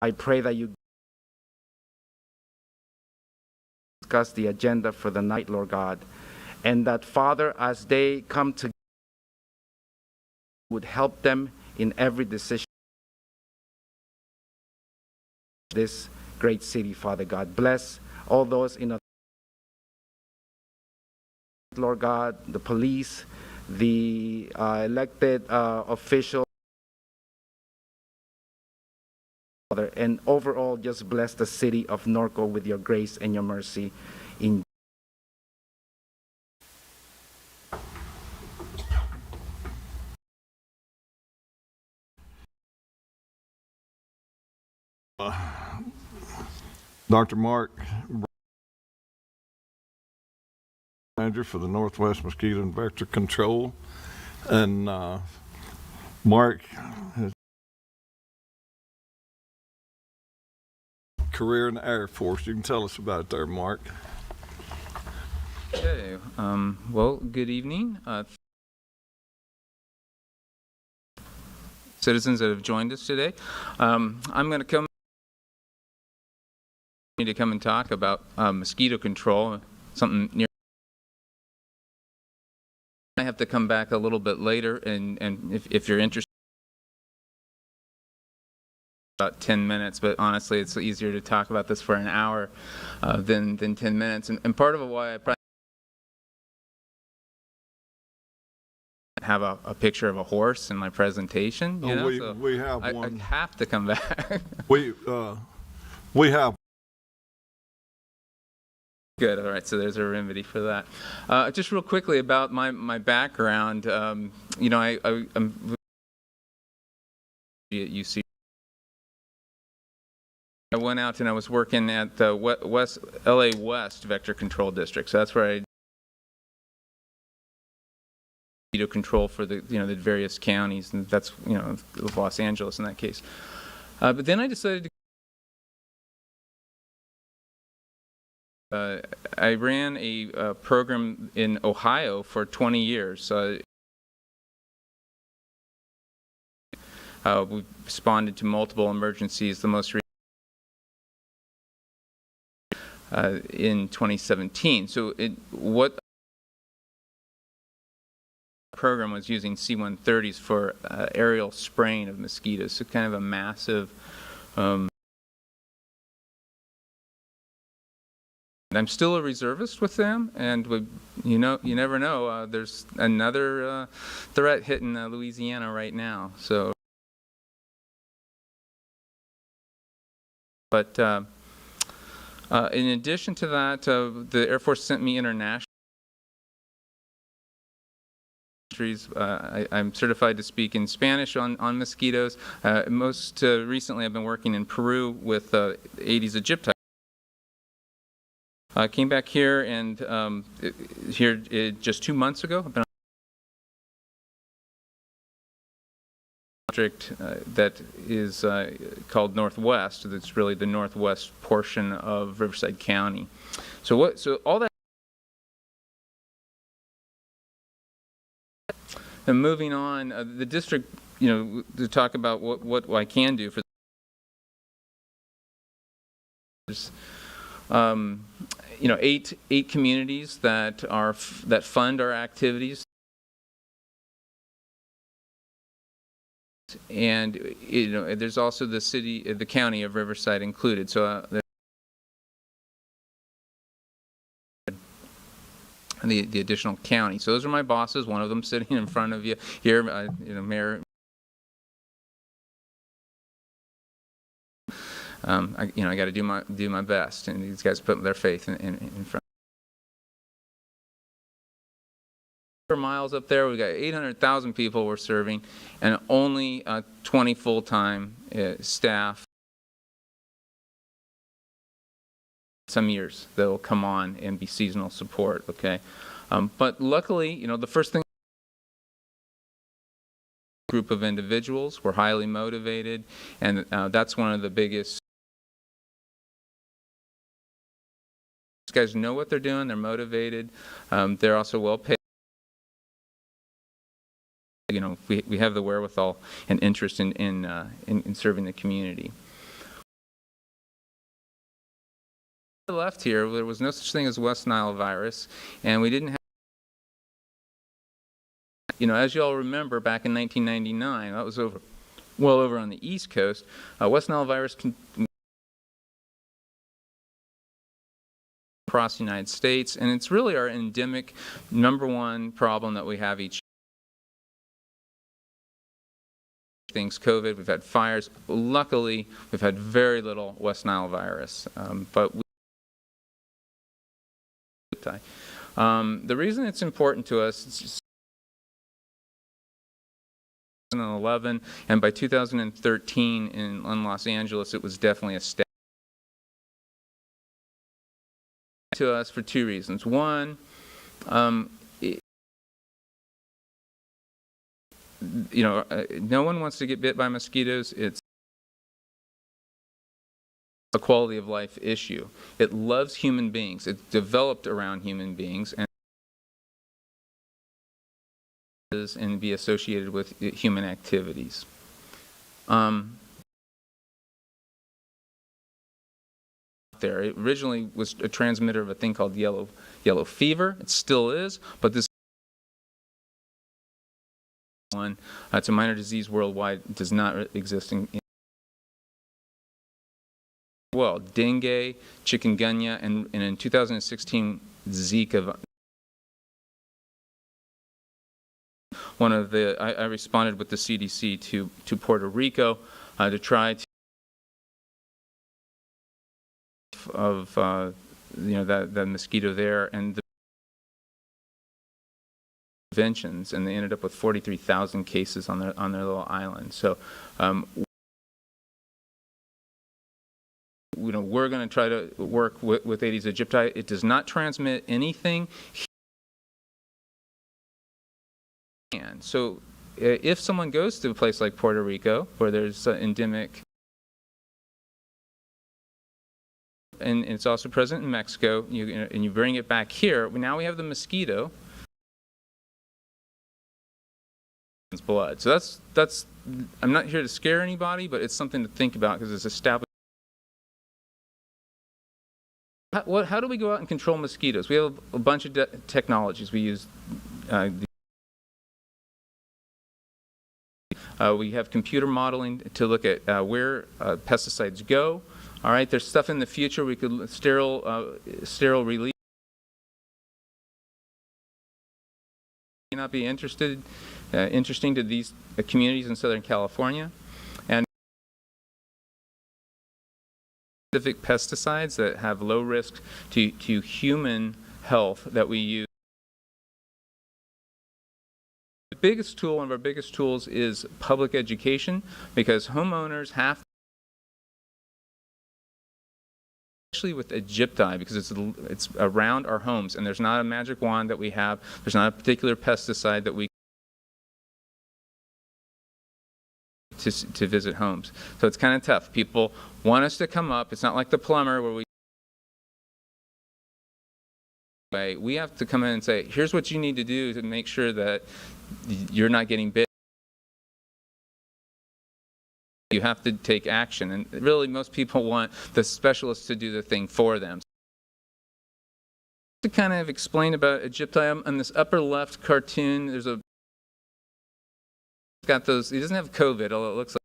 I pray that you discuss the agenda for the night, Lord God, and that, Father, as they come together, would help them in every decision of this great city, Father God. Bless all those in authority, Lord God, the police, the elected officials, Father, and overall just bless the city of Norco with your grace and your mercy. In Dr. Mark, manager for the Northwest Mosquito and Vector Control, and Mark has a career in the Air Force. You can tell us about it there, Mark. Okay, well, good evening. Citizens that have joined us today. I'm going to come and talk about mosquito control, something near. I have to come back a little bit later, and if you're interested, about 10 minutes, but honestly it's easier to talk about this for an hour than 10 minutes, and part of why I probably have a picture of a horse in my presentation, you know, so we have one. I have to come back. we have. Good. All right. So there's a remedy for that. Just real quickly about my background. You know, I'm at UC. I went out and I was working at the LA West Vector Control District. So that's where I mosquito control for the the various counties, and that's Los Angeles in that case. But then I decided to. I ran a program in Ohio for 20 years. We responded to multiple emergencies. The most recent in 2017. So what program was using C-130s for aerial spraying of mosquitoes. So kind of a massive. I'm still a reservist with them, and you never know. There's another threat hitting Louisiana right now. So, but in addition to that, the Air Force sent me international. I'm certified to speak in Spanish on mosquitoes. Most recently, I've been working in Peru with Aedes aegypti. I came back here and just 2 months ago. I've been on a district that is called Northwest. That's really the northwest portion of Riverside County. So all that. And moving on, the district, to talk about what I can do for. Eight communities that fund our activities, and there's also the county of Riverside included. So the additional county. So those are my bosses. One of them sitting in front of you here, Mayor. I got to do my best, and these guys put their faith in front. Miles up there, we got 800,000 people we're serving, and only 20 full-time staff. Some years they'll come on and be seasonal support. Okay, but luckily, the first thing. Group of individuals, we're highly motivated, and that's one of the biggest. These guys know what they're doing. They're motivated. They're also well paid. We have the wherewithal and interest in serving the community. left here, there was no such thing as West Nile virus, and we didn't have, as you all remember, back in 1999, that was well over on the East Coast, West Nile virus across the United States, and it's really our endemic #1 problem that we have each things COVID, we've had fires. Luckily, we've had very little West Nile virus, but the reason it's important to us is 2011, and by 2013 in Los Angeles, it was definitely a step to us for 2 reasons. One, no one wants to get bit by mosquitoes. It's a quality of life issue. It loves human beings. It's developed around human beings and be associated with human activities. There, it originally was a transmitter of a thing called yellow fever. It still is, but this one, it's a minor disease worldwide. It does not exist in well, dengue, chikungunya, and in 2016, Zika. One of the, I responded with the CDC to Puerto Rico to try to that mosquito there and the preventions, and they ended up with 43,000 cases on their little island. So. We're going to try to work with Aedes aegypti. It does not transmit anything. And so if someone goes to a place like Puerto Rico, where there's endemic, and it's also present in Mexico, and you bring it back here, now we have the mosquito. Blood. So that's. I'm not here to scare anybody, but it's something to think about because it's established. How do we go out and control mosquitoes? We have a bunch of technologies. We use we have computer modeling to look at where pesticides go. All right, there's stuff in the future we could sterile release. May not be interesting to these communities in Southern California. Specific pesticides that have low risk to human health that we use. The biggest tool, one of our biggest tools, is public education, because homeowners have, especially with Aegypti, because it's around our homes, and there's not a magic wand that we have. There's not a particular pesticide that we to visit homes. So it's kind of tough. People want us to come up. It's not like the plumber where we have to come in and say, here's what you need to do to make sure that you're not getting bit. You have to take action. And really, most people want the specialist to do the thing for them. To kind of explain about Aegypti, on this upper left cartoon, there's a got those. He doesn't have COVID, although it looks like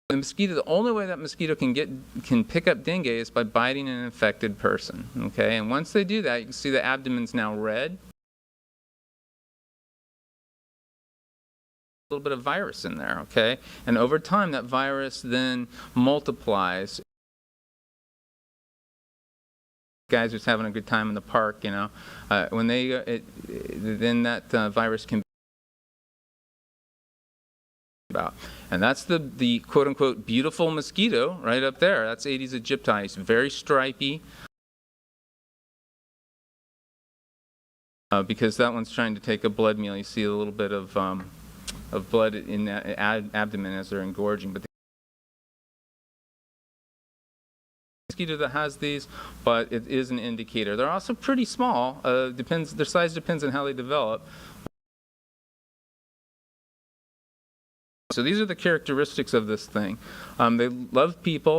the mosquito. The only way that mosquito can pick up dengue is by biting an infected person. Okay, and once they do that, you can see the abdomen's now red. A little bit of virus in there. Okay, and over time, that virus then multiplies. Guys just having a good time in the park, when they then that virus can be about, and that's the quote unquote beautiful mosquito right up there. That's Aedes aegypti. It's very stripy because that one's trying to take a blood meal. You see a little bit of blood in that abdomen as they're engorging, but mosquito that has these, but it is an indicator. They're also pretty small. Their size depends on how they develop. So these are the characteristics of this thing. They love people.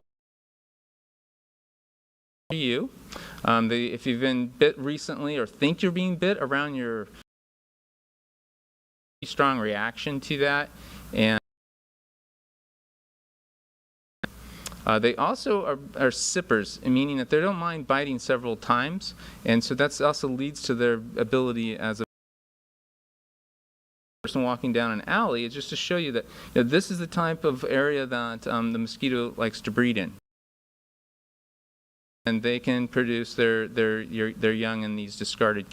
you. If you've been bit recently or think you're being bit around your strong reaction to that, and they also are sippers, meaning that they don't mind biting several times, and so that also leads to their ability as a person walking down an alley. It's just to show you that this is the type of area that the mosquito likes to breed in, and they can produce their young in these discarded.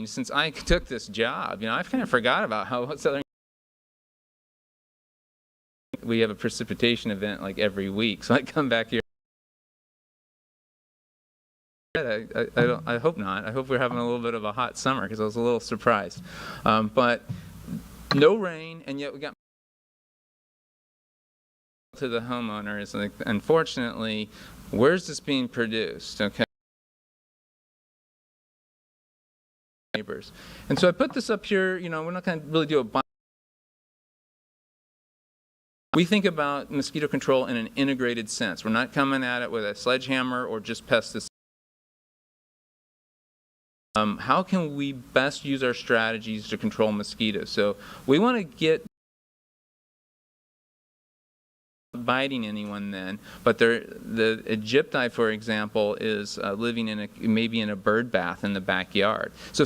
Since I took this job, I've kind of forgot about how southern. We have a precipitation event like every week, so I come back here. I hope not. I hope we're having a little bit of a hot summer because I was a little surprised. But no rain, and yet we got to the homeowners. Like, unfortunately, where's this being produced? Okay. Neighbors. And so I put this up here. We're not going to really do a. We think about mosquito control in an integrated sense. We're not coming at it with a sledgehammer or just pesticides. How can we best use our strategies to control mosquitoes? So we want to get biting anyone then, but the Egypti, for example, is living maybe in a bird bath in the backyard. So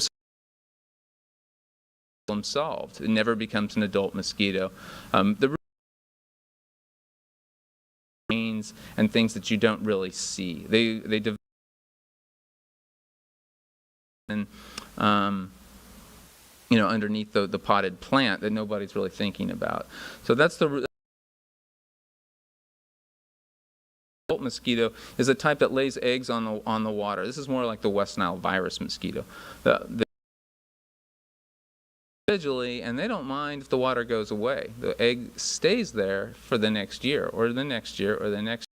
problem solved. It never becomes an adult mosquito. The and things that you don't really see. They develop and underneath the potted plant that nobody's really thinking about. So that's the adult mosquito is a type that lays eggs on the water. This is more like the West Nile virus mosquito. Individually, and they don't mind if the water goes away. The egg stays there for the next year, or the next year, or the next.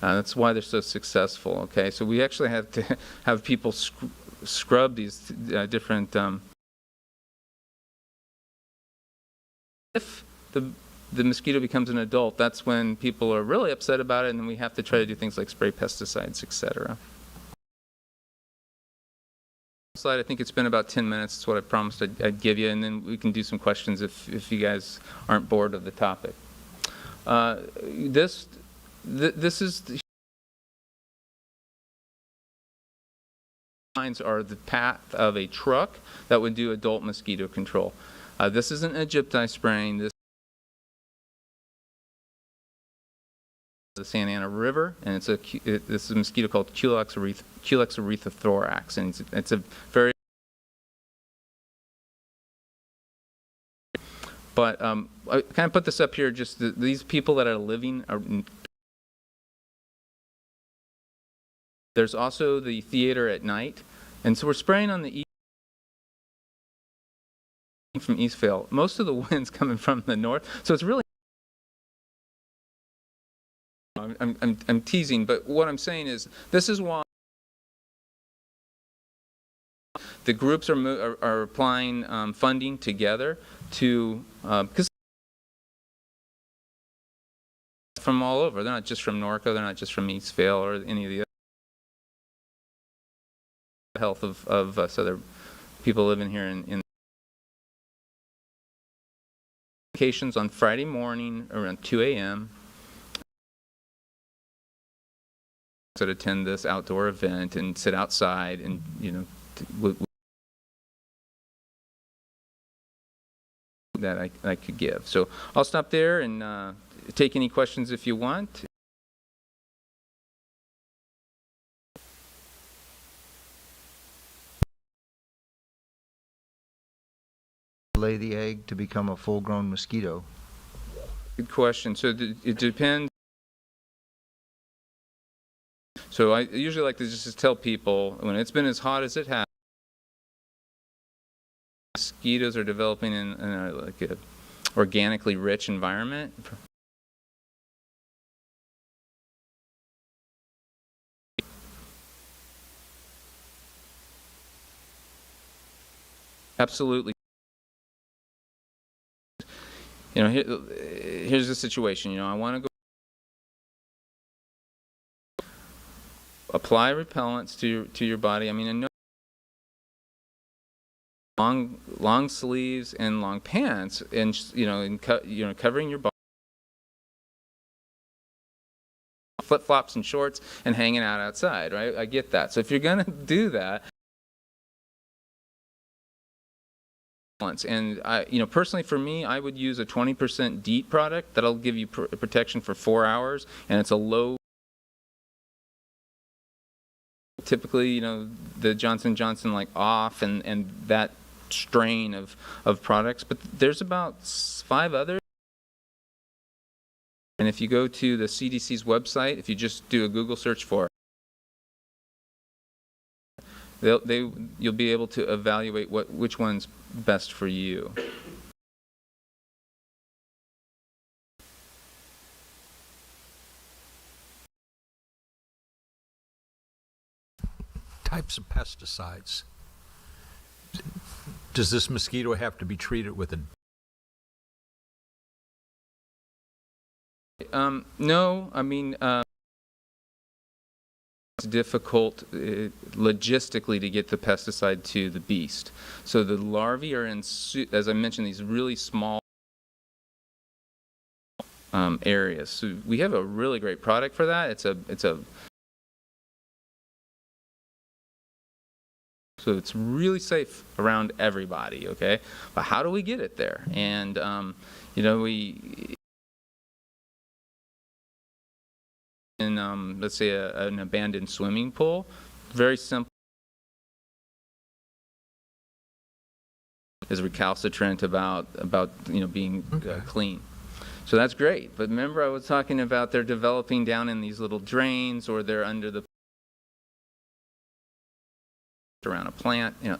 That's why they're so successful. Okay, so we actually have to have people scrub these different. If the mosquito becomes an adult, that's when people are really upset about it, and then we have to try to do things like spray pesticides, etc. Slide. I think it's been about 10 minutes. That's what I promised I'd give you, and then we can do some questions if you guys aren't bored of the topic. This is the lines are the path of a truck that would do adult mosquito control. This is an Egypti spraying. This is the Santa Ana River, and this is a mosquito called Culex erythrothorax, and it's a very. But I kind of put this up here. Just these people that are living are. There's also the theater at night, and so we're spraying on the east from Eastvale. Most of the wind's coming from the north, so it's really. I'm teasing, but what I'm saying is this is why the groups are applying funding together to because from all over. They're not just from Norco. They're not just from Eastvale or any of the other health of southern people living here in vacations on Friday morning around 2 a.m. that attend this outdoor event and sit outside and that I could give. So I'll stop there and take any questions if you want. Lay the egg to become a full-grown mosquito? Good question. So it depends. So I usually like to just tell people when it's been as hot as it has, mosquitoes are developing in like a organically rich environment. Absolutely. you know, here's the situation. You know, I want to go apply repellents to your body. I mean, I know long sleeves and long pants, and covering your body, flip-flops and shorts, and hanging out outside, right? I get that. So if you're gonna do that, and personally for me, I would use a 20% DEET product that'll give you protection for 4 hours, and it's a low. Typically, you know, the Johnson & Johnson like off and that strain of products, but there's about 5 others. And if you go to the CDC's website, if you just do a Google search for it, you'll be able to evaluate which one's best for you. Types of pesticides. Does this mosquito have to be treated with a... No, I mean, it's difficult logistically to get the pesticide to the beast. So the larvae are in, as I mentioned, these really small areas. So we have a really great product for that. So it's really safe around everybody, okay? But how do we get it there? And, in, let's say, an abandoned swimming pool, very simple. Is recalcitrant about being clean. So that's great. But remember I was talking about they're developing down in these little drains, or they're under the around a plant. You know,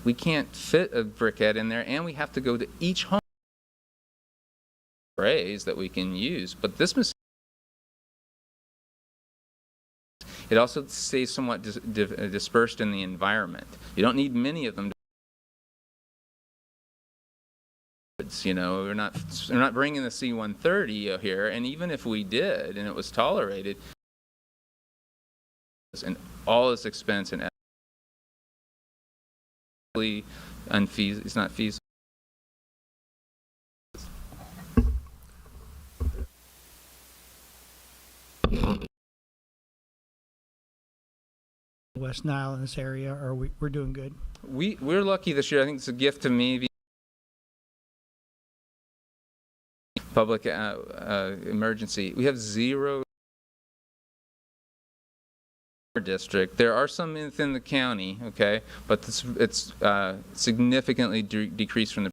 we can't fit a briquette in there, and we have to go to each home sprays that we can use. But this it also stays somewhat dispersed in the environment. You don't need many of them. You know, we're not bringing the C-130 here, and even if we did and it was tolerated, and all this expense and unfeasible, it's not feasible. West Nile in this area, or we're doing good? We're lucky this year. I think it's a gift to me. Public emergency. We have 0 district. There are some within the county, okay, but it's significantly decreased from the.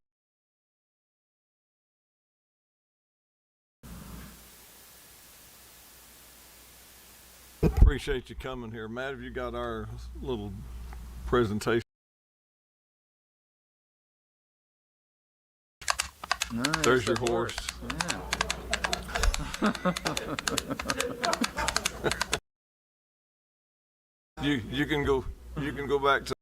Appreciate you coming here. Matt, have you got our little presentation? Nice, there's your horse. Yeah. You can go back to.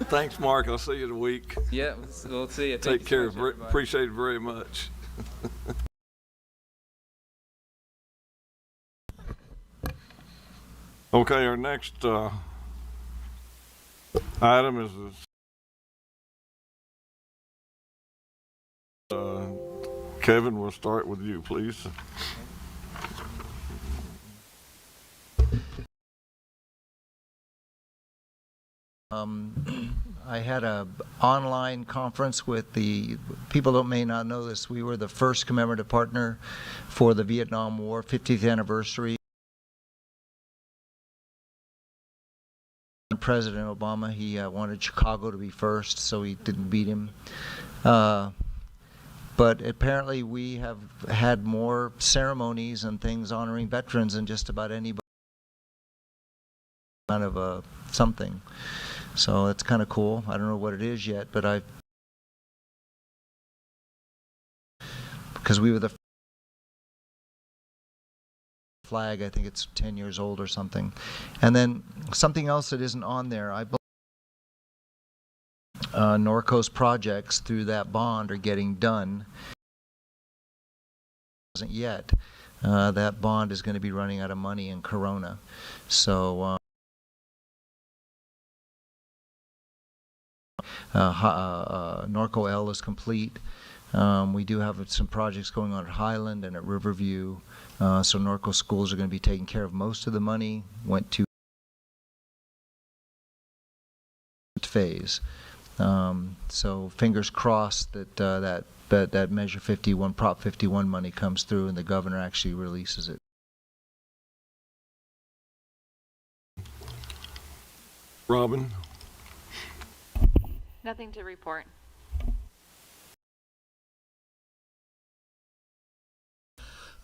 Thanks, Mark. I'll see you in a week. Yeah, we'll see you. Take care. Appreciate it very much. Okay, our next item is Kevin, we'll start with you, please. I had a online conference with the people that may not know this. We were the first commemorative partner for the Vietnam War 50th anniversary. President Obama, he wanted Chicago to be first, so he didn't beat him. But apparently we have had more ceremonies and things honoring veterans than just about anybody. Kind of something. So it's kind of cool. I don't know what it is yet, but because we were the flag, I think it's 10 years old or something. And then something else that isn't on there, Norco's projects through that bond are getting done. Hasn't yet. That bond is going to be running out of money in Corona. So Norco L is complete. We do have some projects going on at Highland and at Riverview. So Norco schools are going to be taking care of most of the money. Went to phase. So fingers crossed that that Measure 51, Prop 51 money comes through and the governor actually releases it. Robin? Nothing to report.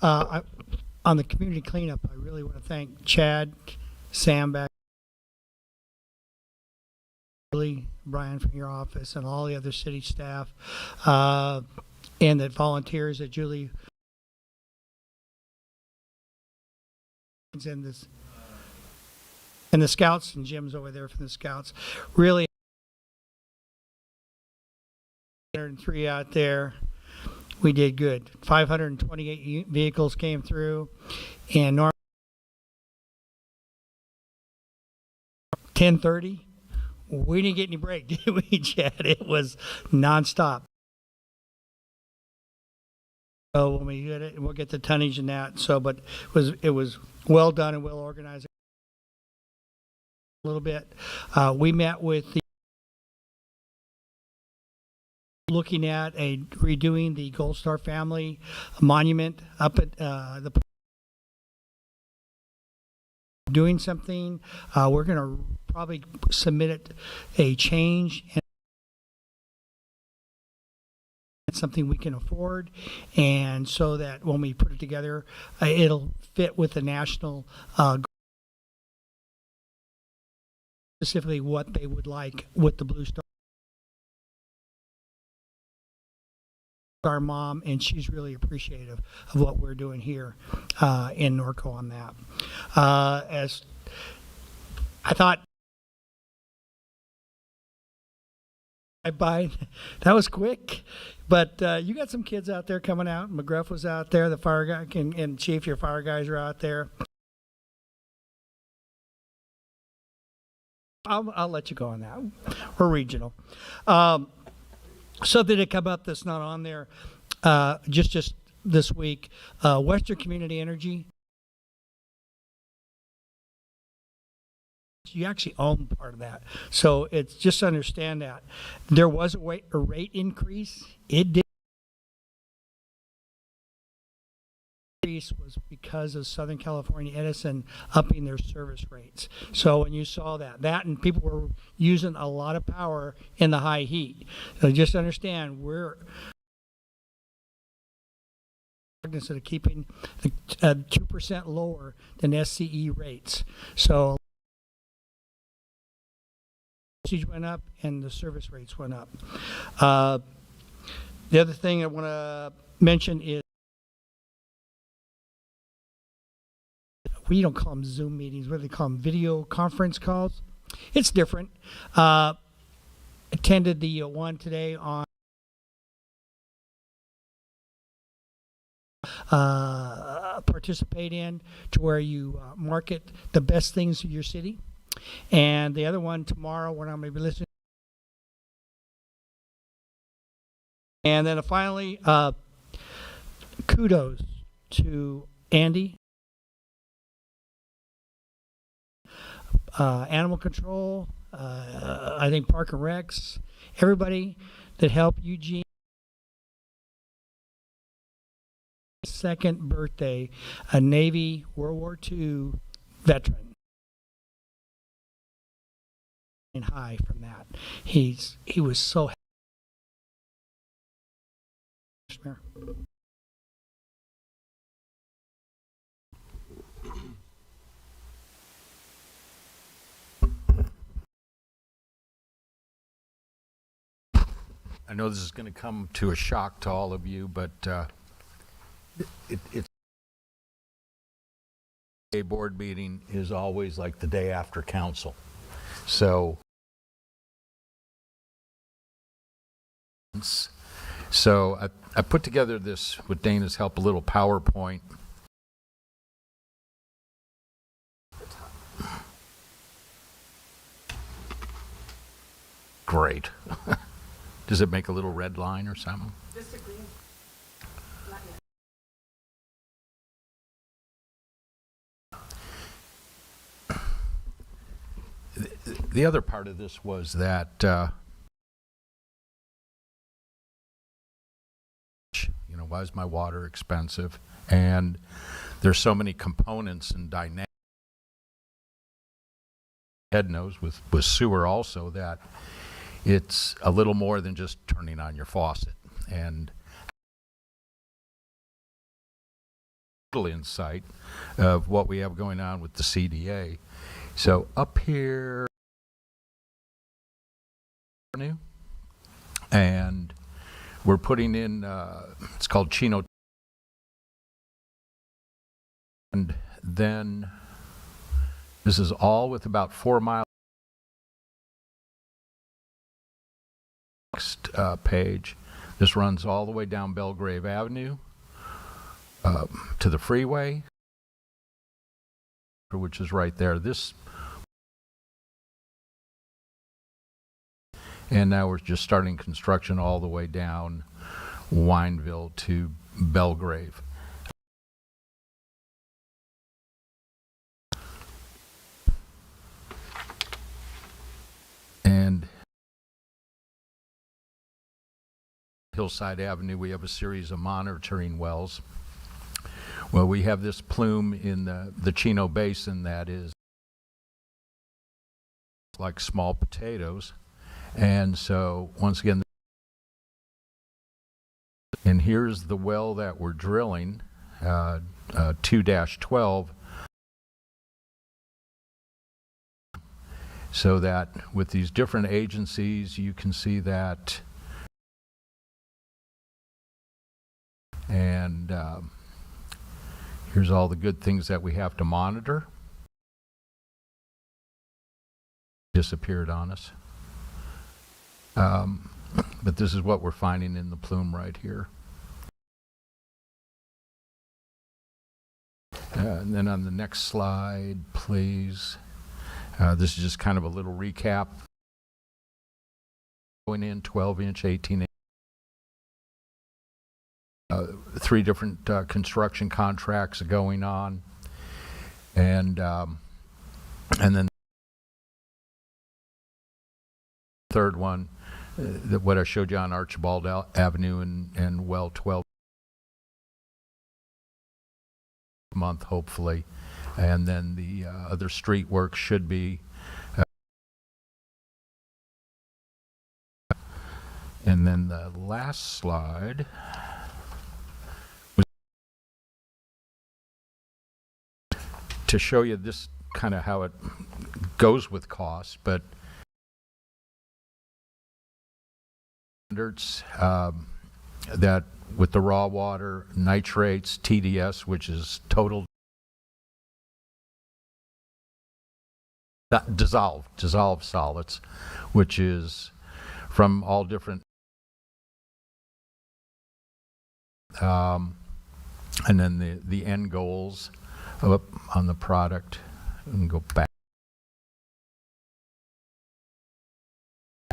On the community cleanup, I really want to thank Chad, Sam back, Brian from your office, and all the other city staff, and the volunteers that Julie and the scouts and Jim's over there from the scouts. Really, 103 out there. We did good. 528 vehicles came through, and 10:30. We didn't get any break, did we, Chad? It was nonstop. So when we get it, we'll get the tonnage and that. So, but it was well done and well organized. A little bit. We met with the looking at redoing the Gold Star family monument up at the doing something. We're going to probably submit it a change and something we can afford, and so that when we put it together, it'll fit with the national specifically what they would like with the Blue Star. Our mom, and she's really appreciative of what we're doing here in Norco on that. As I thought, that was quick, but you got some kids out there coming out. McGruff was out there, the fire guy, and Chief, your fire guys are out there. I'll let you go on that. We're regional. Something to come up that's not on there just this week. Western Community Energy. You actually own part of that. So it's just understand that. There was a rate increase. It did. Was because of Southern California Edison upping their service rates. So when you saw that and people were using a lot of power in the high heat. So just understand we're cognizant of keeping the 2% lower than SCE rates. So usage went up and the service rates went up. The other thing I want to mention is we don't call them Zoom meetings. What do they call them? Video conference calls. It's different. Attended the one today on participate in to where you market the best things of your city. And the other one tomorrow when I'm going to be listening. And then finally, kudos to Andy. Animal control, I think Park and Recs, everybody that helped Eugene. Second birthday, a Navy World War II veteran. And high from that. He was so happy. I know this is going to come to a shock to all of you, but it's a board meeting is always like the day after council. So maintenance. So I put together this, with Dana's help, a little PowerPoint. Great. Does it make a little red line or something? The other part of this was that why is my water expensive? And there's so many components and dynamics. Head knows with sewer also that it's a little more than just turning on your faucet. And little insight of what we have going on with the CDA. So up here, and we're putting in, it's called Chino. And then this is all with about 4 miles. Next page, this runs all the way down Belgrave Avenue to the freeway, which is right there. And now we're just starting construction all the way down Wineville to Belgrave. And Hillside Avenue, we have a series of monitoring wells. Well, we have this plume in the Chino Basin that is like small potatoes. And so, once again, and here's the well that we're drilling, 2-12, so that with these different agencies, you can see that. And here's all the good things that we have to monitor. Disappeared on us. But this is what we're finding in the plume right here. And then on the next slide, please. This is just kind of a little recap. Going in 12-inch, 18-inch. 3 different construction contracts going on. And then third one, what I showed you on Archibald Avenue and well 12 month, hopefully. And then the other street work should be. And then the last slide was to show you this kind of how it goes with costs, but standards that with the raw water, nitrates, TDS, which is total dissolved solids, which is from all different, and then the end goals up on the product, and go back.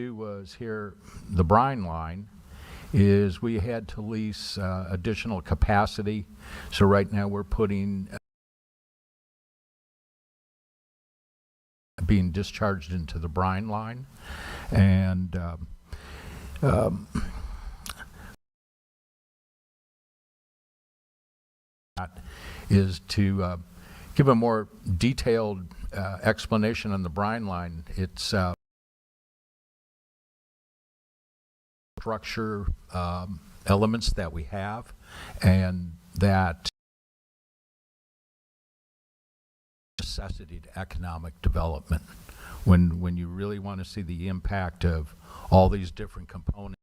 Was here, the brine line is we had to lease additional capacity. So right now we're putting being discharged into the brine line, and is to give a more detailed explanation on the brine line. It's structure elements that we have, and that necessity to economic development. When you really want to see the impact of all these different components,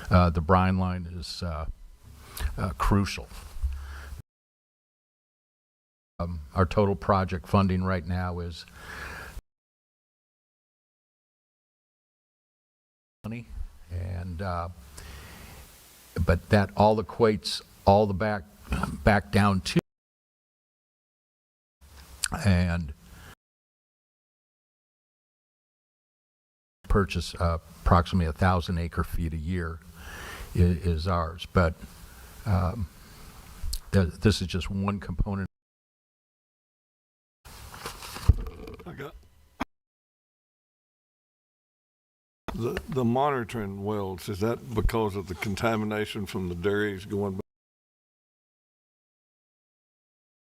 the brine line is crucial. Our total project funding right now is money, and but that all equates all the back down to, and purchase approximately 1,000 acre-feet a year is ours, but this is just one component. I got the monitoring wells. Is that because of the contamination from the dairies going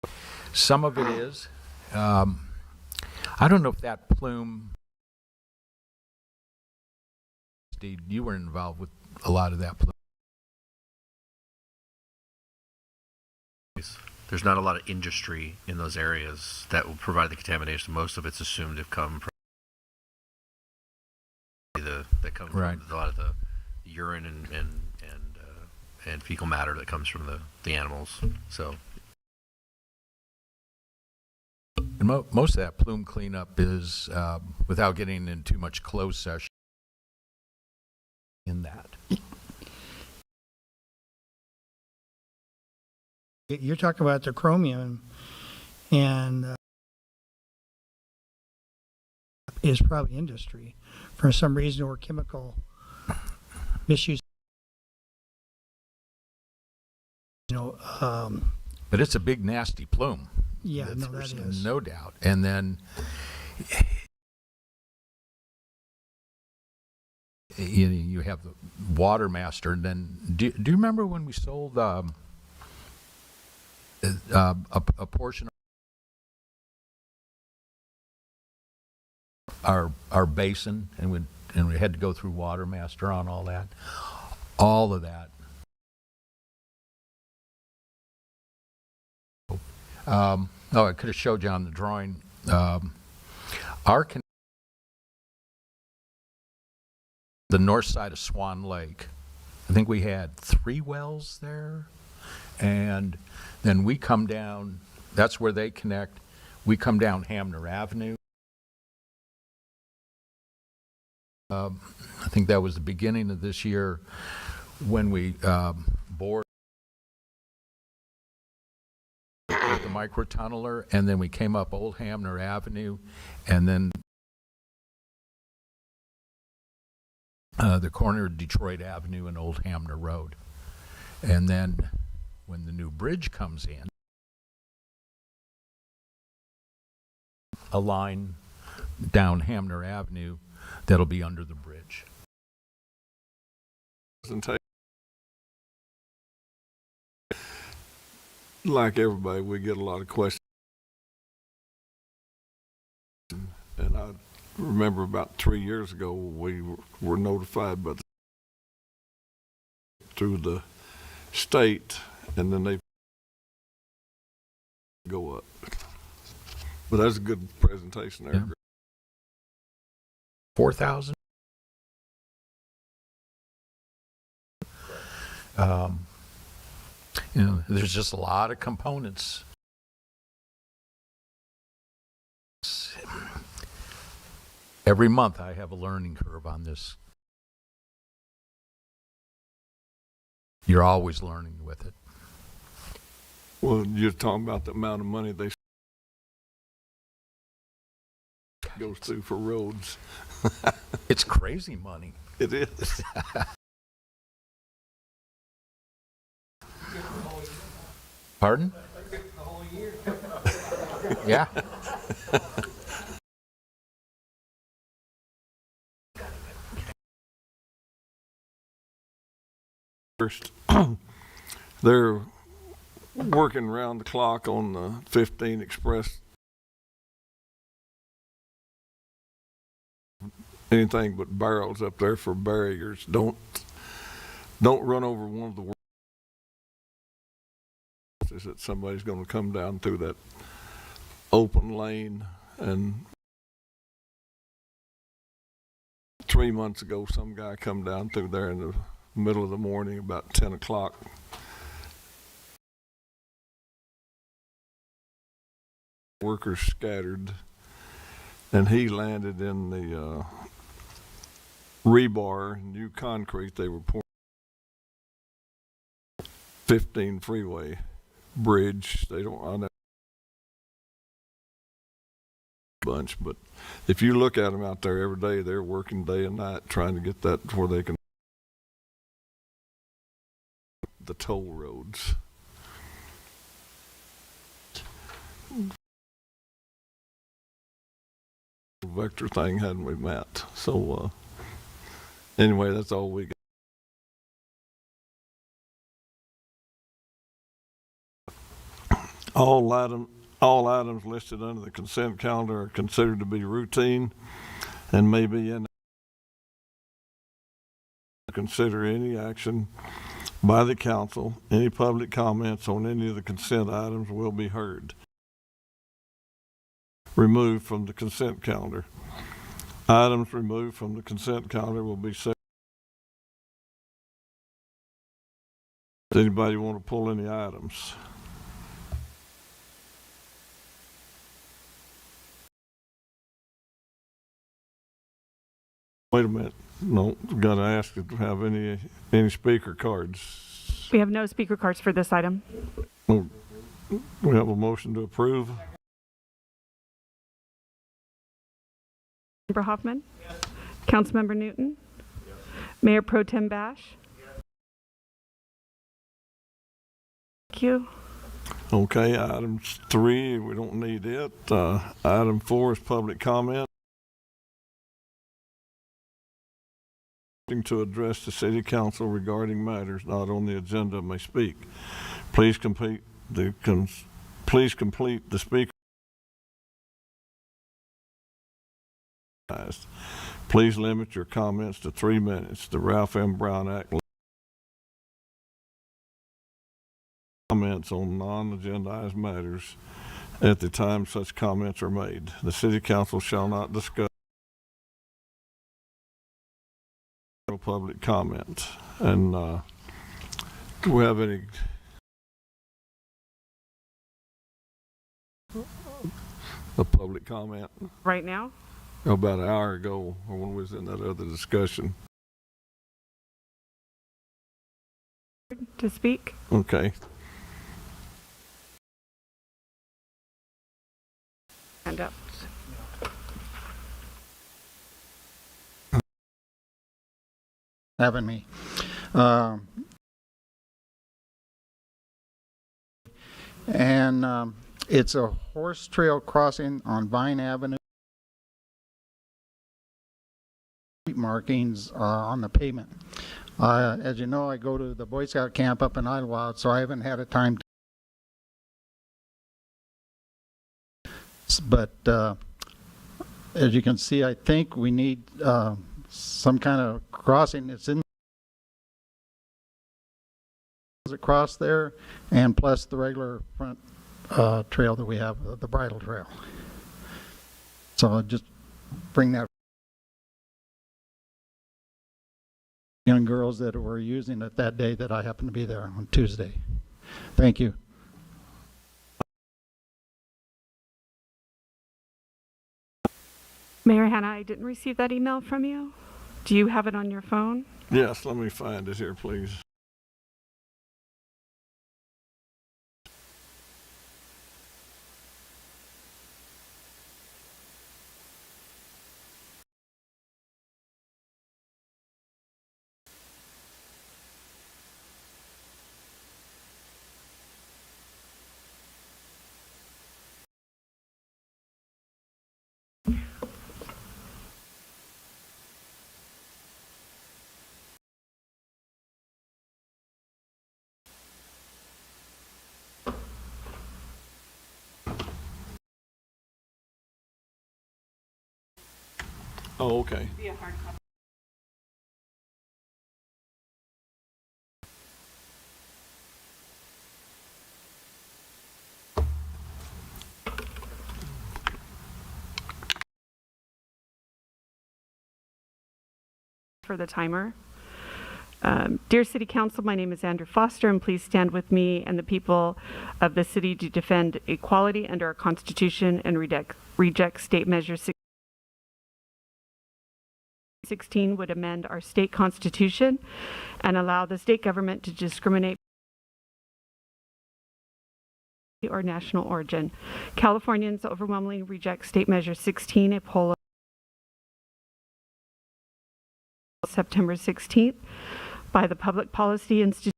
back? Some of it is. I don't know if that plume, Steve, you were involved with a lot of that plume. There's not a lot of industry in those areas that will provide the contamination. Most of it's assumed to come from that comes Right. from a lot of the urine and fecal matter that comes from the animals. So And most of that plume cleanup is, without getting into too much closed session, in that. You're talking about the chromium, and is probably industry for some reason, or chemical misuse. But it's a big, nasty plume. Yeah, no, that There's is. no doubt. And then, you have the water master. And then, do you remember when we sold a portion of our basin, and we had to go through water master on all that? All of that. I could have showed you on the drawing. The north side of Swan Lake, I think we had 3 wells there, and then we come down. That's where they connect. We come down Hamner Avenue. I think that was the beginning of this year when we bored with the microtunneler, and then we came up Old Hamner Avenue, and then the corner of Detroit Avenue and Old Hamner Road. And then when the new bridge comes in, a line down Hamner Avenue that'll be under the bridge. Like everybody, we get a lot of questions. And I remember about 3 years ago, we were notified through the state, and then they go up. But that's a good presentation there. Yeah. 4,000. There's just a lot of components. Every month I have a learning curve on this. You're always learning with it. Well, you're talking about the amount of money they goes through for roads. It's crazy money. It is. Pardon? Yeah. First, they're working round the clock on the 15 Express. Anything but barrels up there for barriers. Don't run over one of the worst is that somebody's going to come down through that open lane. And 3 months ago, some guy come down through there in the middle of the morning about 10 o'clock. Workers scattered, and he landed in the rebar, new concrete. They were pouring 15 freeway bridge. They don't on that bunch, but if you look at them out there every day, they're working day and night trying to get that before they can the toll roads. Vector thing hadn't we met? So anyway, that's all we got. All items listed under the consent calendar are considered to be routine and may be in consider any action by the council. Any public comments on any of the consent items will be heard. Removed from the consent calendar. Items removed from the consent calendar will be set. Does anybody want to pull any items? Wait a minute. No, got to ask if you have any speaker cards. We have no speaker cards for this item. Oh, we have a motion to approve. Member Hoffman? Yes. Councilmember Newton? Yes. Mayor Pro Tem Bash? Yes. Thank you. Okay, item 3, we don't need it. Item 4 is public comment. To address the city council regarding matters not on the agenda may speak. Please complete the speaker. Please limit your comments to 3 minutes. The Ralph M. Brown Act comments on non-agendized matters at the time such comments are made. The city council shall not discuss public comment. And do we have any public comment? Right now? About an hour ago, or when we was in that other discussion. To speak? Okay. Hand up. Having me. It's a horse trail crossing on Vine Avenue. Markings on the pavement. As you know, I go to the Boy Scout camp up in Idlewild, so I haven't had a time but as you can see, I think we need some kind of crossing. It's in across there, and plus the regular front trail that we have, the bridle trail. So I'll just bring that. Young girls that were using it that day that I happened to be there on Tuesday. Thank you. Mayor Hanna, I didn't receive that email from you. Do you have it on your phone? Yes, let me find it here, please. Oh, okay. For the timer. Dear City Council, my name is Andrew Foster, and please stand with me and the people of the city to defend equality under our Constitution and reject state measures 16 would amend our state constitution and allow the state government to discriminate or national origin. Californians overwhelmingly reject State Measure 16, a poll of September 16th by the Public Policy Institute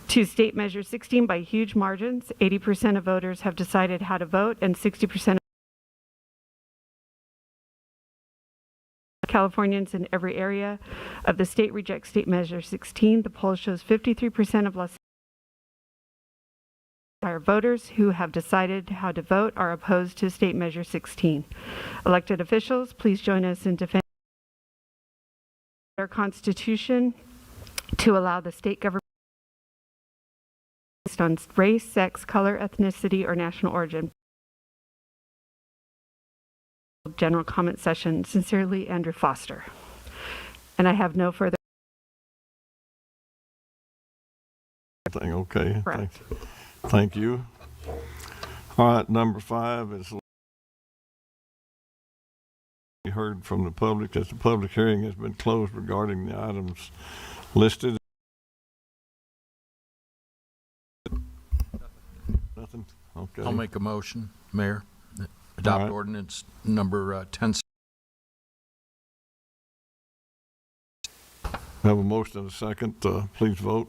to State Measure 16 by huge margins. 80% of voters have decided how to vote, and 60% of Californians in every area of the state reject State Measure 16. The poll shows 53% of Los Angeles voters who have decided how to vote are opposed to State Measure 16. Elected officials, please join us in defending our Constitution to allow the state government based on race, sex, color, ethnicity, or national origin. General comment session. Sincerely, Andrew Foster. And I have no further. Okay. Correct. Thank you. All right, number 5 is we heard from the public that the public hearing has been closed regarding the items listed. Nothing? Okay. I'll make a motion, Mayor. Adopt right. ordinance number 10. We have a motion and a second. Please vote.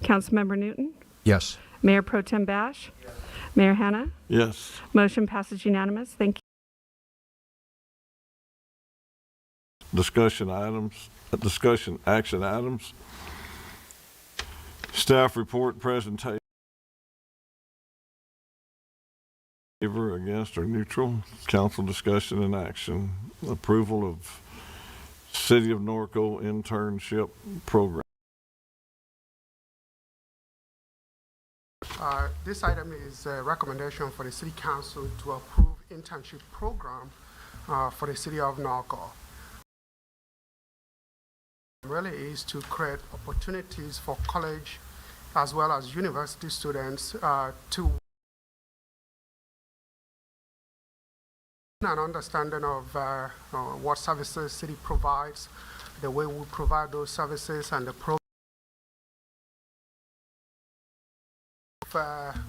Councilmember Newton? Yes. Mayor Pro Tem Bash? Yes. Mayor Hanna? Yes. Motion passes unanimous. Thank you. Discussion action items. Staff report presentation. Favor, against, or neutral. Council discussion and action. Approval of City of Norco internship program. This item is a recommendation for the City Council to approve internship program for the City of Norco. Really is to create opportunities for college as well as university students to an understanding of what services city provides, the way we provide those services, and the program.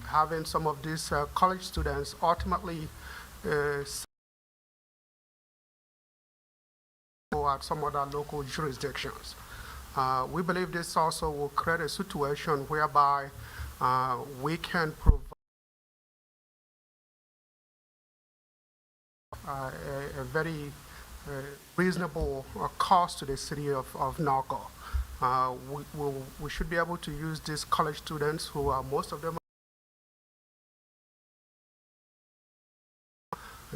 Having some of these college students ultimately go at some other local jurisdictions. We believe this also will create a situation whereby we can provide a very reasonable cost to the city of Norco. We should be able to use these college students who are, most of them,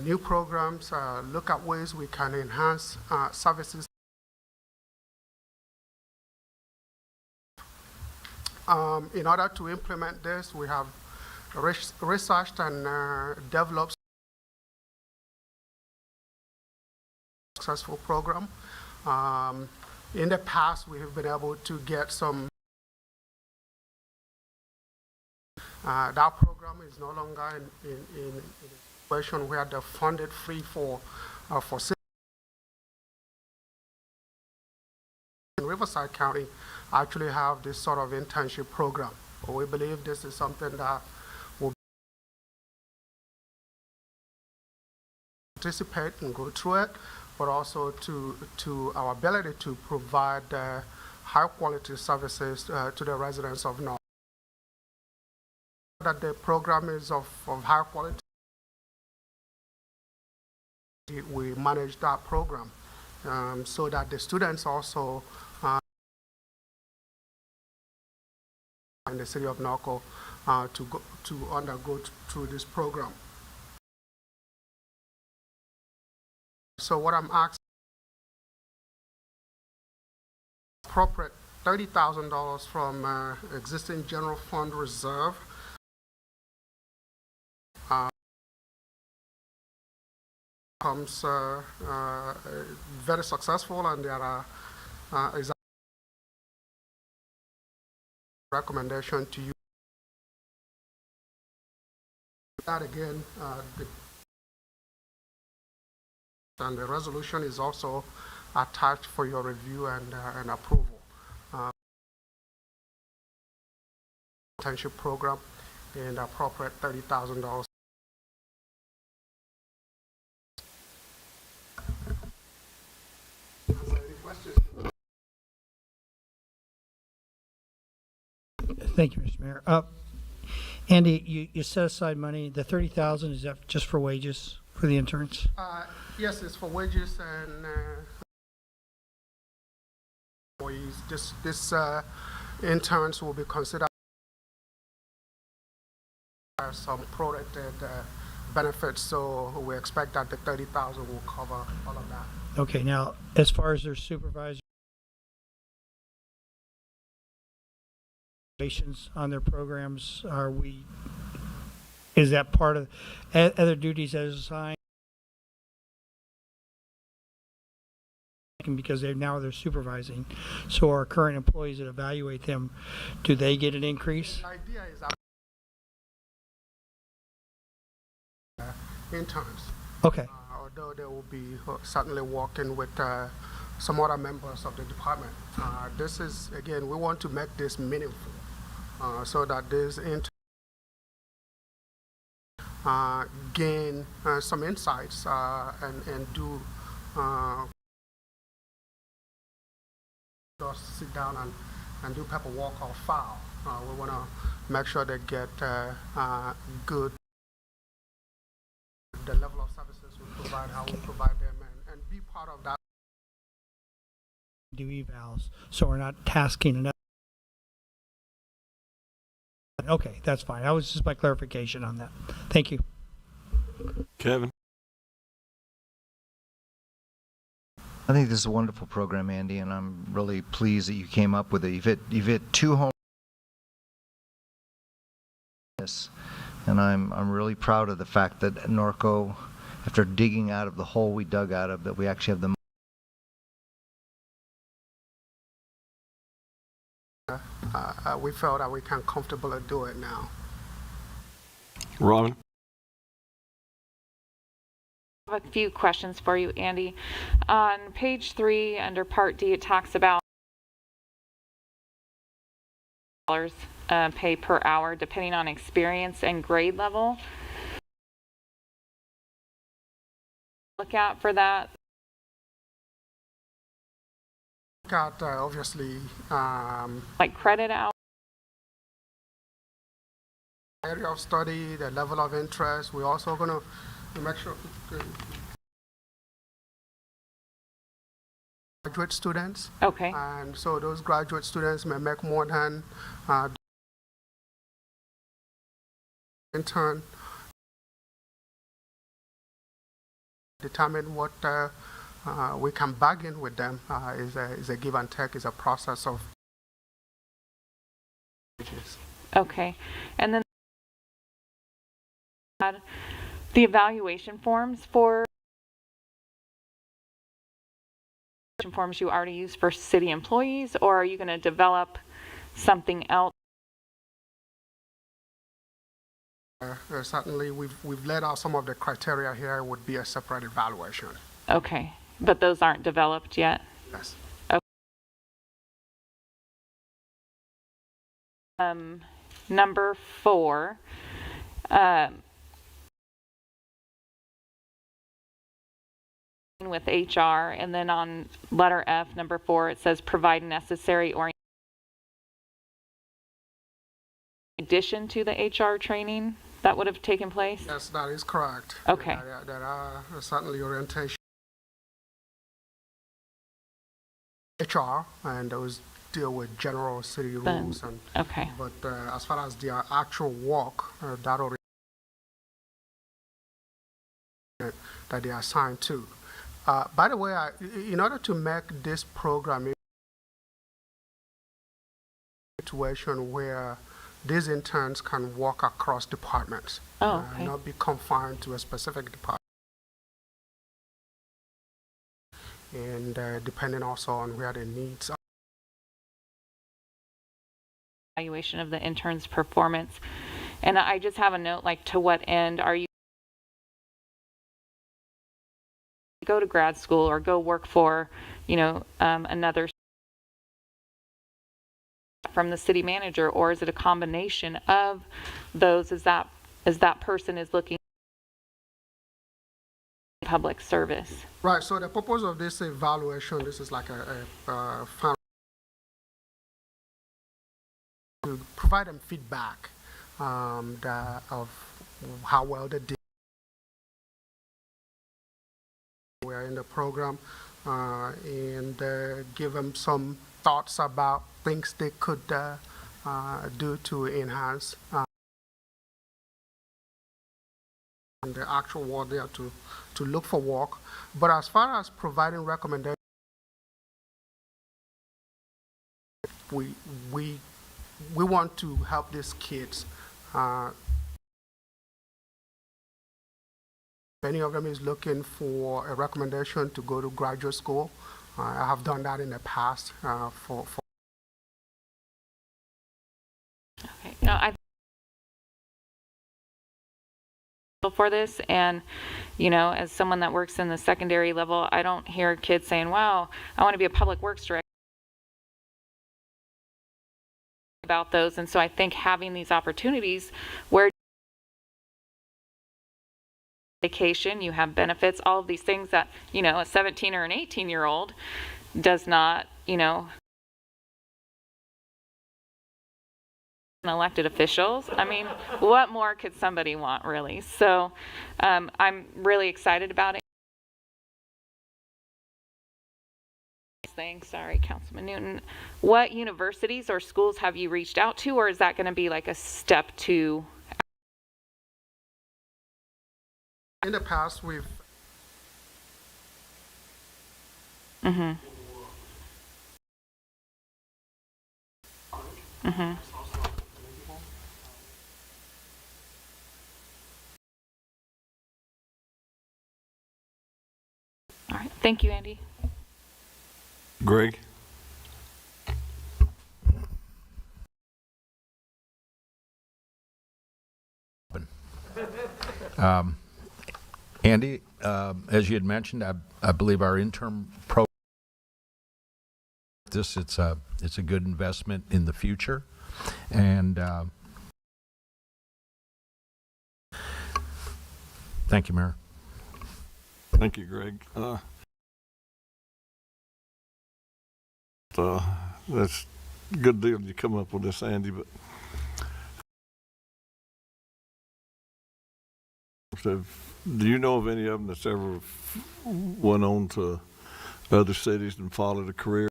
new programs, look at ways we can enhance services. In order to implement this, we have researched and developed a successful program. In the past, we have been able to get some. That program is no longer in a situation where they're funded free for in Riverside County actually have this sort of internship program. But we believe this is something that will participate and go through it, but also to our ability to provide high quality services to the residents of North. That the program is of high quality. We manage that program so that the students also in the city of Norco to undergo through this program. So what I'm asking, appropriate $30,000 from existing general fund reserve comes very successful, and there are is a recommendation to you That again, and the resolution is also attached for your review and approval. Internship program and appropriate $30,000. Any questions? Thank you, Mr. Mayor. Andy, you set aside money, the 30,000, is that just for wages for the interns? Yes, it's for wages and employees. This interns will be considered as some prorated benefits, so we expect that the 30,000 will cover all of that. Okay, now, as far as their supervisor on their programs, is that part of other duties as assigned? Because they're supervising. So our current employees that evaluate them, do they get an increase? The idea is that interns, Okay, although they will be certainly working with some other members of the department. This is, again, we want to make this meaningful so that these interns gain some insights and do just sit down and do paperwork or file. We want to make sure they get good, the level of services we provide, how we provide them, and be part of that. do evals, so we're not tasking another. Okay, that's fine. That was just my clarification on that. Thank you. Kevin? I think this is a wonderful program, Andy, and I'm really pleased that you came up with it. You've hit two home runs, and I'm really proud of the fact that Norco, after digging out of the hole we dug out of, that we actually have the we felt that we can comfortably do it now. Robin? I have a few questions for you, Andy. On page 3, under Part D, it talks about pay per hour depending on experience and grade level. Look out for that. Got obviously Like credit out. area of study, the level of interest. We're also going to make sure graduate students. Okay. And so those graduate students may make more than intern. Determine what we can bargain with them is a give and take, is a process of. Okay. And then the evaluation forms for forms you already use for city employees, or are you going to develop something else? Certainly, we've laid out some of the criteria here. Would be a separate evaluation. Okay, but those aren't developed yet? Yes. Okay. Number 4. With HR, and then on letter F, number 4, it says provide necessary orientation in addition to the HR training that would have taken place? Yes, that is correct. Okay. There are certainly orientation HR, and those deal with general city rules. And okay. But as far as their actual work, that orientation that they are assigned to. By the way, in order to make this program a situation where these interns can work across departments, okay. Not be confined to a specific department, and depending also on where the needs are. Evaluation of the intern's performance. And I just have a note, like, to what end are you go to grad school or go work for, another from the city manager, or is it a combination of those as that person is looking at public service? Right, so the purpose of this evaluation, this is like a final, to provide them feedback of how well they did. We are in the program and give them some thoughts about things they could do to enhance the actual work there to look for work. But as far as providing recommendations, we want to help these kids. If any of them is looking for a recommendation to go to graduate school, I have done that in the past for Okay. No, for this, and as someone that works in the secondary level, I don't hear kids saying, wow, I want to be a public works director about those. And so I think having these opportunities where vacation, you have benefits, all of these things that a 17 or an 18-year-old does not, elected officials. I mean, what more could somebody want, really? So I'm really excited about it. Sorry, Councilman Newton. What universities or schools have you reached out to, or is that going to be like a step two? in the past we've Mm-hmm. Mm-hmm. All right. Thank you, Andy. Greg? Andy, as you had mentioned, I believe our interim program, it's a good investment in the future, and thank you, Mayor. Thank you, Greg. That's a good deal you come up with this, Andy, but so, do you know of any of them that's ever went on to other cities and followed a career?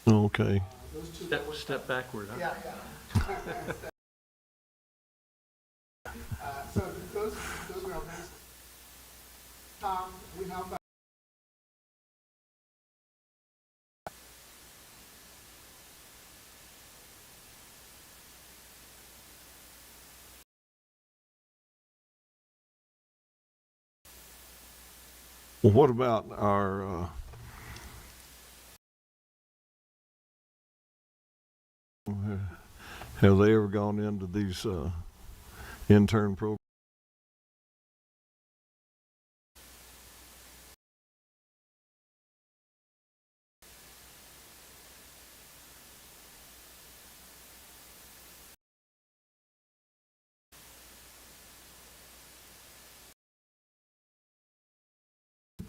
Okay. Step backward. Huh? yeah. So those were we have Well, what about our have they ever gone into these intern programs?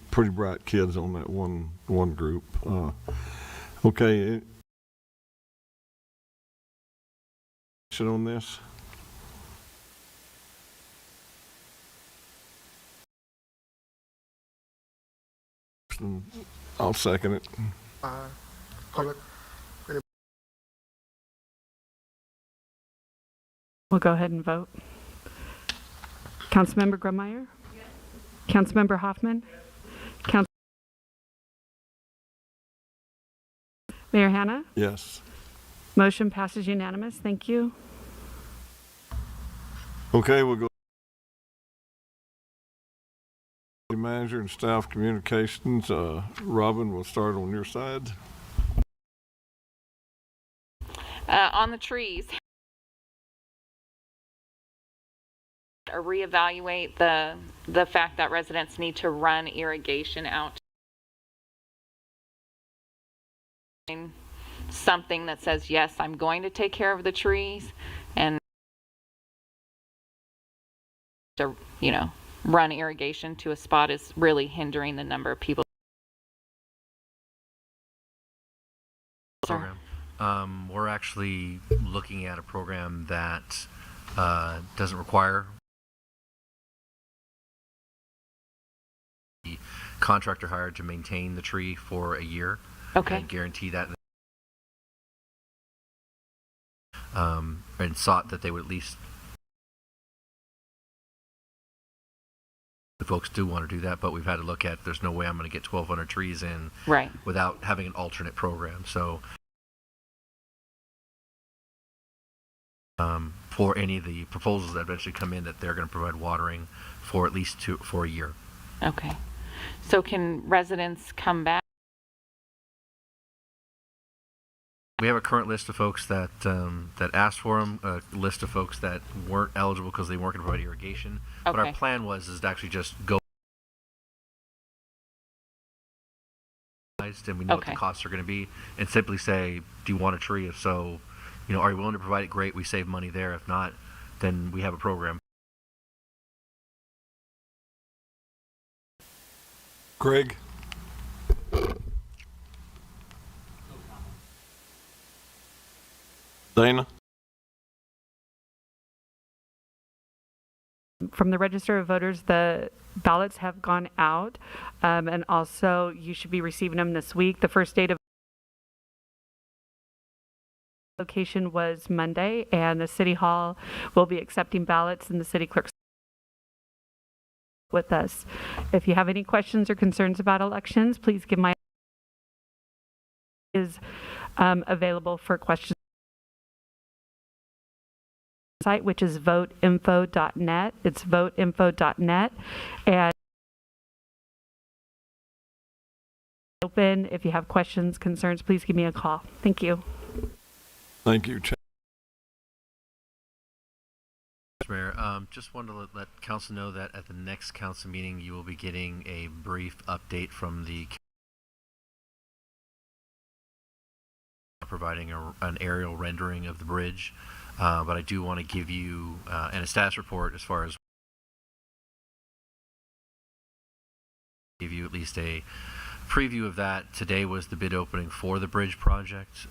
Pretty bright kids on that one group. Okay. On this? I'll second it. public. We'll go ahead and vote. Councilmember Grummeyer? Yes. Councilmember Hoffman? Yes. Mayor Hanna? Yes. Motion passes unanimous. Thank you. Okay, we'll go. Manager and staff communications. Robin, we'll start on your side. On the trees, reevaluate the fact that residents need to run irrigation out. Something that says, yes, I'm going to take care of the trees, and to, run irrigation to a spot is really hindering the number of people. Program. We're actually looking at a program that doesn't require the contractor hired to maintain the tree for a year. Okay. And guarantee that. And sought that they would at least. The folks do want to do that, but we've had to look at. There's no way I'm going to get 1,200 trees in Right. without having an alternate program. So. For any of the proposals that eventually come in, that they're going to provide watering for at least for a year. Okay. So can residents come back? We have a current list of folks that asked for them, a list of folks that weren't eligible because they weren't going to provide irrigation. Okay. But our plan was to actually just go. And we know what the Okay. costs are going to be, and simply say, do you want a tree? If so, are you willing to provide it? Great, we save money there. If not, then we have a program. Greg? Dana? From the Register of Voters, the ballots have gone out, and also you should be receiving them this week. The first date of location was Monday, and the City Hall will be accepting ballots, and the city clerk's with us. If you have any questions or concerns about elections, please give my is available for questions site, which is voteinfo.net. It's voteinfo.net, and open. If you have questions, concerns, please give me a call. Thank you. Thank you, Chad. Mayor, just wanted to let council know that at the next council meeting, you will be getting a brief update from the providing an aerial rendering of the bridge. But I do want to give you and a status report as far as give you at least a preview of that. Today was the bid opening for the bridge project.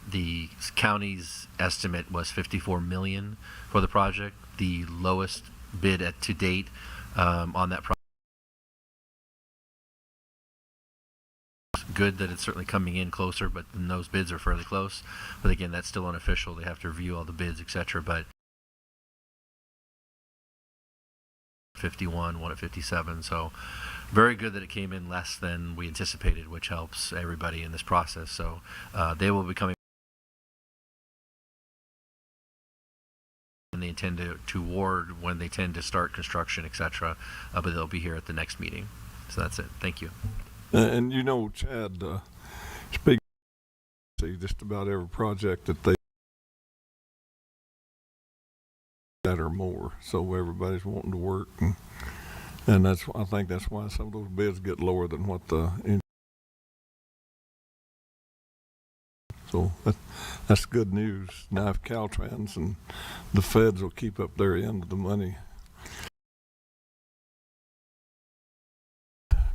The county's estimate was $54 million for the project. The lowest bid to date on that project. Good that it's certainly coming in closer, but those bids are fairly close. But again, that's still unofficial. They have to review all the bids, etc. But 51, one at 57. So very good that it came in less than we anticipated, which helps everybody in this process. So they will be coming. And they intend to award when they tend to start construction, etc. But they'll be here at the next meeting. So that's it. Thank you. And Chad, speak to just about every project that they that or more. So everybody's wanting to work, and I think that's why some of those bids get lower than what the. So that's good news. Now if Caltrans and the feds will keep up their end of the money.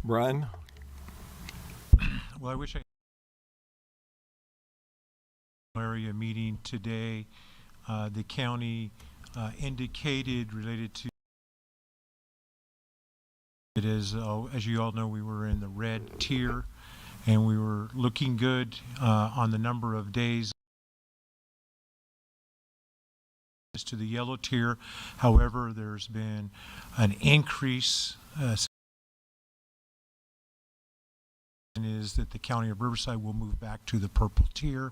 Brian? Well, I wish I area meeting today. The county indicated related to it is, as you all know, we were in the red tier, and we were looking good on the number of days to the yellow tier. However, there's been an increase is that the County of Riverside will move back to the purple tier.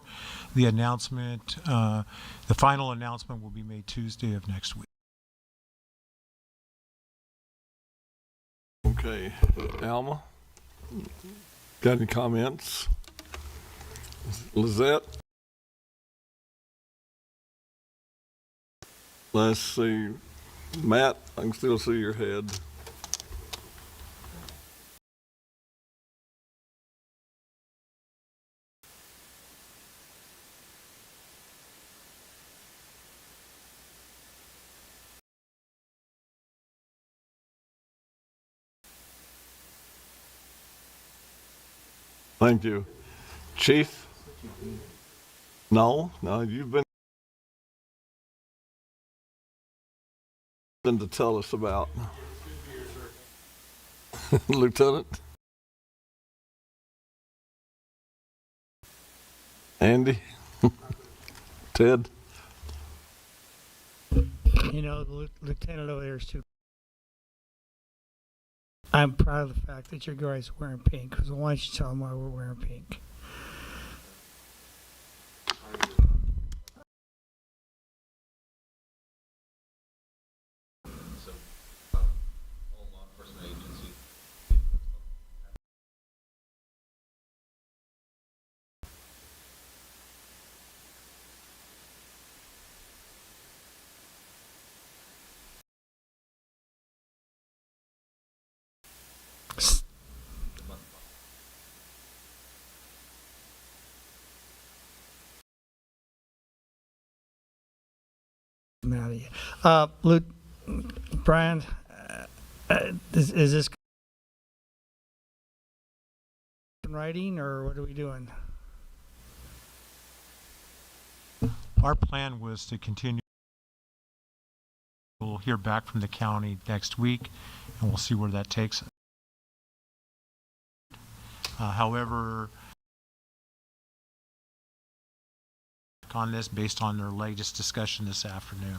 The announcement, the final announcement will be made Tuesday of next week. Okay, Alma, got any comments? Lizette? Let's see, Matt, I can still see your head. Thank you. Chief? No, you've been to tell us about. Lieutenant? Andy? Ted? You know, the lieutenant over there is too. I'm proud of the fact that your guys are wearing pink, because why don't you tell them why we're wearing pink? Luke, Brian, is this in writing, or what are we doing? Our plan was to continue. We'll hear back from the county next week, and we'll see where that takes us. However, on this based on their latest discussion this afternoon.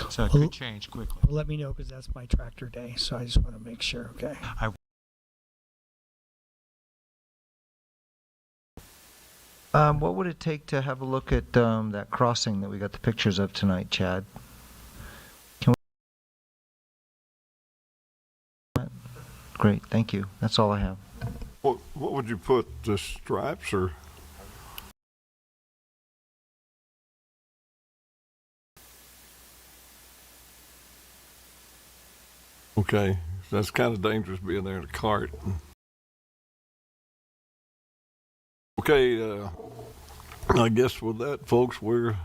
So it could change quickly. Well, let me know, because that's my tractor day, so I just want to make sure, okay? What would it take to have a look at that crossing that we got the pictures of tonight, Chad? Can we? Great, thank you. That's all I have. What would you put, the stripes or? Okay, that's kind of dangerous being there in a cart. Okay, I guess with that, folks, we're